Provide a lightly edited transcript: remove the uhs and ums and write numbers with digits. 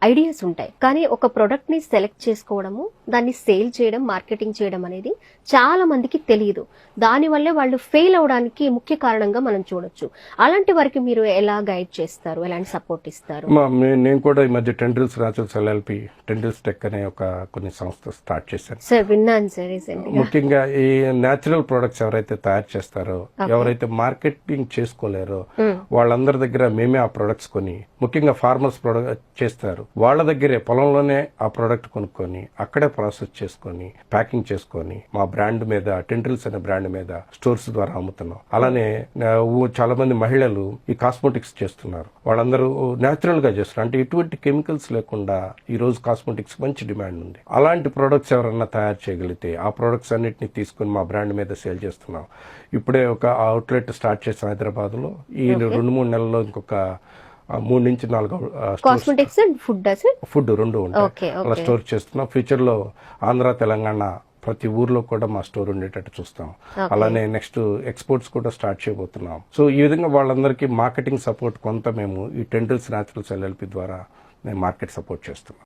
Ideas ఉంటాయి, కానీ ఒక ప్రొడక్ట్ ని సెలెక్ట్ చేసుకోవడము, దాన్ని సేల్ చేయడం, మార్కెటింగ్ చేయడం అనేది చాలా మందికి తెలియదు. దానివల్లే వాళ్ళు ఫెయిల్ అవడానికి ముఖ్య కారణంగా మనం చూడొచ్చు. అలాంటి వారికి మీరు ఎలా గైడ్ చేస్తారు, ఎలాంటి సపోర్ట్ ఇస్తారు? నేను కూడా ఈ మధ్య tendrils naturals LLP tendrils tech అనే కొన్ని సంస్థ స్టార్ట్ చేశాను సార్. విన్నాను సార్ రీసెంట్ గా. ముఖ్యంగా ఈ న్యాచురల్ ప్రొడక్ట్స్ ఎవరైతే తయారు చేస్తారో, ఎవరైతే మార్కెటింగ్ చేసుకోలేరో వాళ్ళందరి దగ్గర మేమే ఆ ప్రొడక్ట్స్ కొని, ముఖ్యంగా ఫార్మర్స్ ప్రొడక్ట్ చేస్తారు, వాళ్ళ దగ్గరే పొలంలోనే ఆ ప్రొడక్ట్ కొనుక్కొని అక్కడే ప్రాసెస్ చేసుకొని ప్యాకింగ్ చేసుకొని మా బ్రాండ్ మీద, టెండ్రిల్స్ అనే బ్రాండ్ మీద స్టోర్స్ ద్వారా అమ్ముతున్నాం. అలానే చాలా మంది మహిళలు ఈ కాస్మెటిక్స్ చేస్తున్నారు, వాళ్ళందరూ న్యాచురల్ గా చేస్తున్నారు. అంటే ఎటువంటి కెమికల్స్ లేకుండా ఈ రోజు కాస్మెటిక్స్ మంచి డిమాండ్ ఉంది. అలాంటి ప్రొడక్ట్స్ ఎవరన్నా తయారు చేయగలిగితే ఆ ప్రొడక్ట్స్ అన్నిటిని తీసుకుని మా బ్రాండ్ మీద సేల్ చేస్తున్నాం. ఇప్పుడే ఒక అవుట్లెట్ స్టార్ట్ చేసాం హైదరాబాద్ లో. ఈ 2-3 నెలల్లో ఇంకొక 3 నుంచి 4 కాస్మెటిక్స్ అండ్ ఫుడ్ 2 ఉంటాయి. అలా స్టోర్ చేస్తున్నాం. ఫ్యూచర్ లో ఆంధ్ర, తెలంగాణ ప్రతి ఊర్లో కూడా మా స్టోర్ ఉండేటట్టు చూస్తాం. అలానే నెక్స్ట్ ఎక్స్పోర్ట్స్ కూడా స్టార్ట్ చేయబోతున్నాం. సో ఈ విధంగా వాళ్ళందరికీ మార్కెటింగ్ సపోర్ట్ కొంత మేము ఈ టెండ్రిల్స్ న్యాచురల్స్ ఎల్ఎల్పి ద్వారా మేము మార్కెట్ సపోర్ట్ చేస్తున్నాం.